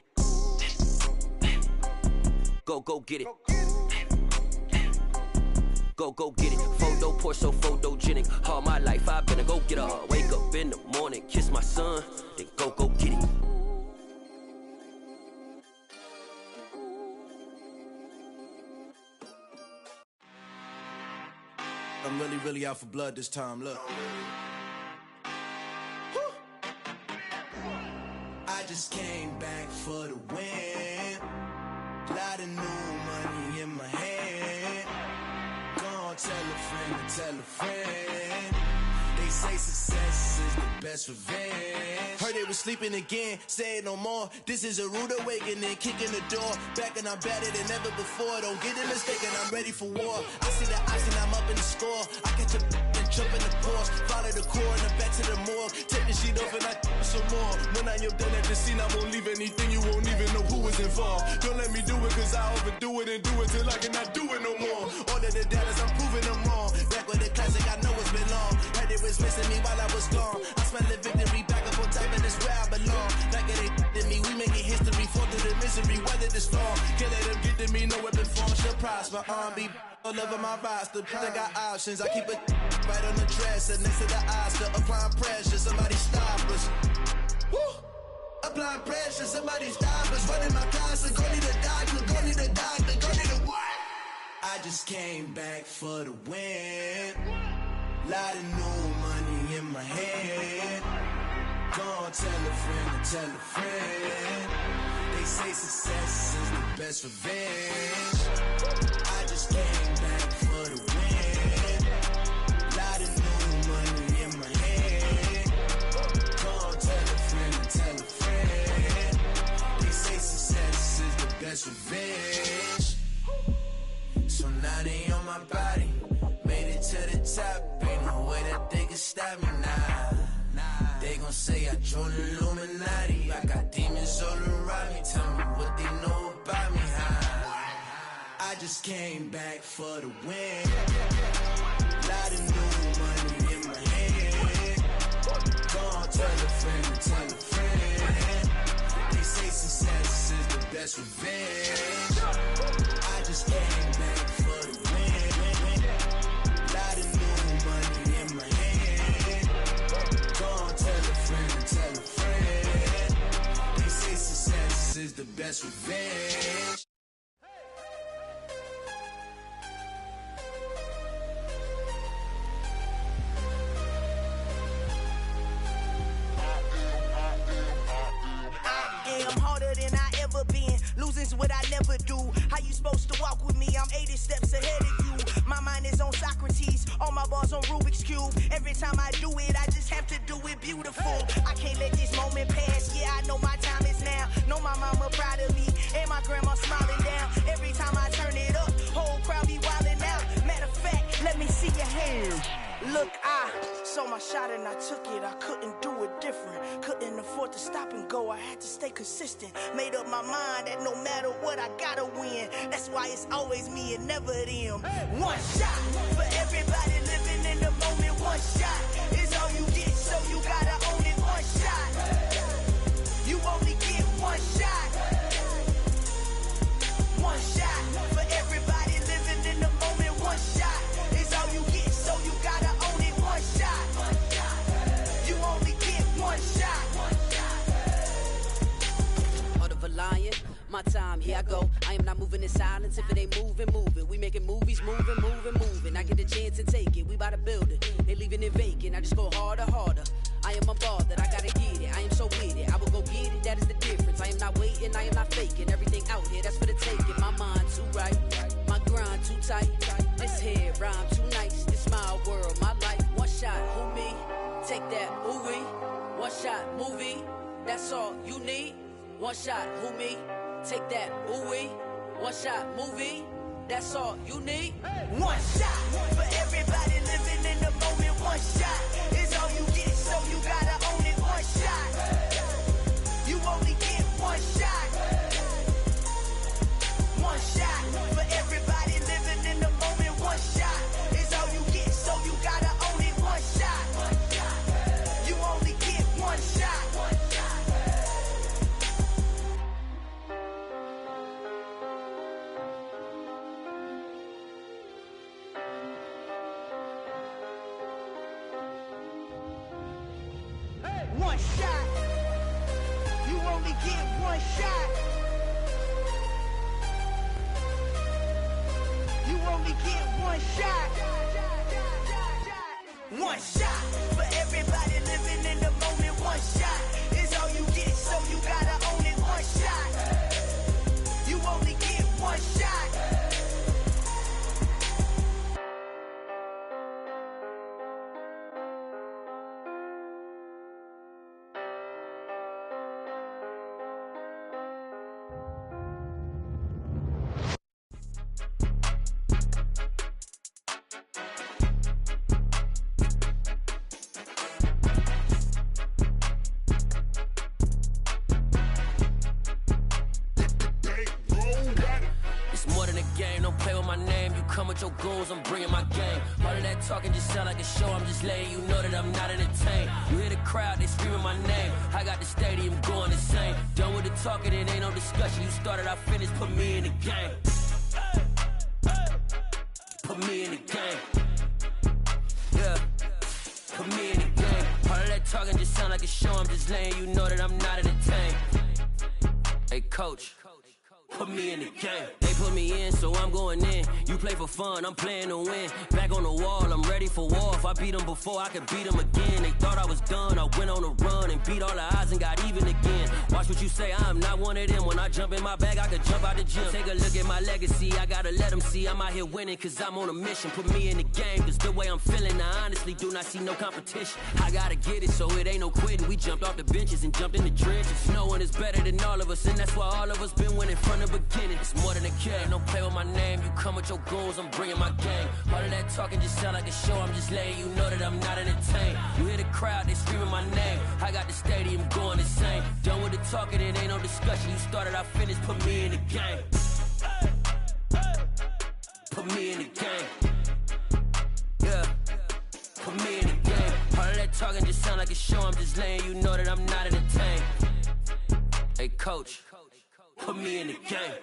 Go get it. Go get it. Photo pour so photogenic. All my life I've been a go-getter. Wake up in the morning, kiss my son, then go get it. I'm really out for blood this time, look. Woo. I just came back for the win. Lot of new money in my hand. Gonna tell a friend. They say success is the best revenge. Heard they was sleeping again, say it no more. This is a rude awakening, kicking the door. Back and I'm better than ever before. Don't get it mistaken, I'm ready for war. I see the oxen, I'm up in the score. I catch a and jump in the course. Follow the core and then back to the morgue. Take the sheet off and I some more. When I am done at the scene, I won't leave anything. You won't even know who was involved. Don't let me do it, cause I overdo it and do it till I cannot do it no more. All of the doubters, I'm proving them wrong. Back with the classic, I know it's been long. Heard it was missing me while I was gone. I smell the victory back up on top, and it's where I belong. Like it ain't to me, we making history. Fall through the misery, weather the storm. Can't let them get to me, no weapon form shall prosper. Be all over my roster, I got options. I keep it right on the dresser, next to the Oscar. Applying pressure, somebody stop us. Woo! Applying pressure, somebody stop us. Running my closet, go need a doctor, go need a doctor, go need a what? I just came back for the win. Lot of new money in my hand. Gonna tell a friend. They say success is the best revenge. I just came back for the win. Lot of new money in my hand. Gonna tell a friend. They say success is the best revenge. So now they on my body. Made it to the top. Ain't no way that they can stop me now. They gon' say I joined the Illuminati. I got demons all around me. Tell me what they know about me, huh? I just came back for the win. Lot of new money in my hand. Gonna tell a friend. They say success is the best revenge. I just came back for the win. Lot of new money in my hand. Gonna tell a friend. They best revenge. I'm harder than I ever been. Losing's what I never do. How you supposed to walk with me? I'm 80 steps ahead of you. My mind is on Socrates. All my bars on Rubik's Cube. Every time I do it, I just have to do it beautiful. I can't let this moment pass. Yeah, I know my time is now. Know my mama proud of me. And my grandma smiling down. Every time I turn it up, whole crowd be wildin' out. Matter of fact, let me see your hands. Look, I saw my shot and I took it. I couldn't do it different. Couldn't afford to stop and go. I had to stay consistent. Made up my mind that no matter what, I gotta win. That's why it's always me and never them. One shot for everybody living in the moment. One shot is all you get, so you gotta own it. One shot. You only get one shot. One shot for everybody living in the moment. One shot is all you get, so you gotta own it. One shot. You only get one shot. Heart of a lion, my time, here I go. I am not moving in silence. If it ain't moving, moving. We making movies, moving, moving, moving. I get a chance to take it. We bout to build it. They leaving it vacant. I just go harder, harder. I am a ball that I gotta get it. I am so with it. I will go get it. That is the difference. I am not waiting. I am not faking. Everything out here, that's for the taking. My mind too right. My grind too tight. This head rhyme too nice. This my world, my life. One shot, who me? Take that, who we? One shot, movie. That's all you need. One shot, who me? Take that, who we? One shot, movie. That's all you need. One shot for everybody living in the moment. One shot is all you get, so you gotta own it. One shot. You only get one shot. One shot for everybody living in the moment. One shot is all you get, so you gotta own it. One shot. You only get one shot. One shot. You only get one shot. You only get one shot. One shot for everybody living in the moment. One shot is all you get, so you gotta own it. One shot. You only get one shot. Your goons, I'm bringing my game. All of that talking just sound like a show. I'm just letting you know that I'm not entertained. You hear the crowd, they screaming my name. I got the stadium going insane. Done with the talking, it ain't no discussion. You started, I finished, put me in the game. Put me in the game. Yeah, put me in the game. All of that talking just sound like a show. I'm just letting you know that I'm not entertained. Hey, coach. Put me in the game. They put me in, so I'm going in. You play for fun, I'm playing to win. Back on the wall, I'm ready for war. If I beat them before, I could beat them again. They thought I was done, I went on a run and beat all the odds and got even again. Watch what you say, I'm not one of them. When I jump in my bag, I could jump out the gym. Take a look at my legacy, I gotta let them see I'm out here winning, cause I'm on a mission. Put me in the game, cause the way I'm feeling, I honestly do not see no competition. I gotta get it, so it ain't no quitting. We jumped off the benches and jumped in the trenches. No one is better than all of us, and that's why all of us been winning from the beginning. It's more than a game, don't play with my name. You come with your goons, I'm bringing my game. All of that talking just sound like a show. I'm just letting you know that I'm not entertained. You hear the crowd, they screaming my name. I got the stadium going insane. Done with the talking, it ain't no discussion. You started, I finished, put me in the game. Put me in the game. Yeah, put me in the game. All of that talking just sound like a show. I'm just letting you know that I'm not entertained. Hey, coach, put me in the game.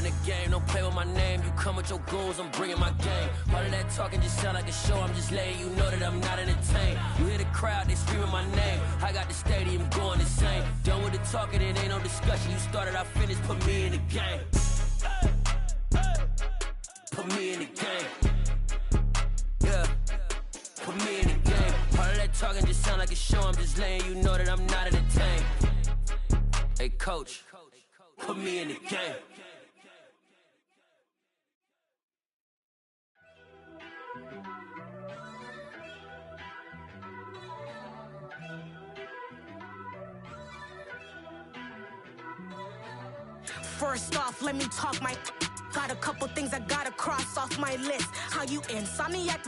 the game, don't play with my name. You come with your goons, I'm bringing my game. All of that talking just sound like a show, I'm just letting you know that I'm not entertained. You hear the crowd, they screaming my name. I got the stadium going insane. Done with the talking, it ain't no discussion. You started, I finished, put me in the game. Put me in the game. Yeah, put me in the game. All of that talking just sound like a show, I'm just letting you know that I'm not entertained. Hey coach, put me in the game. First off, let me talk my... Got a couple things I gotta cross off my list. How you insomniac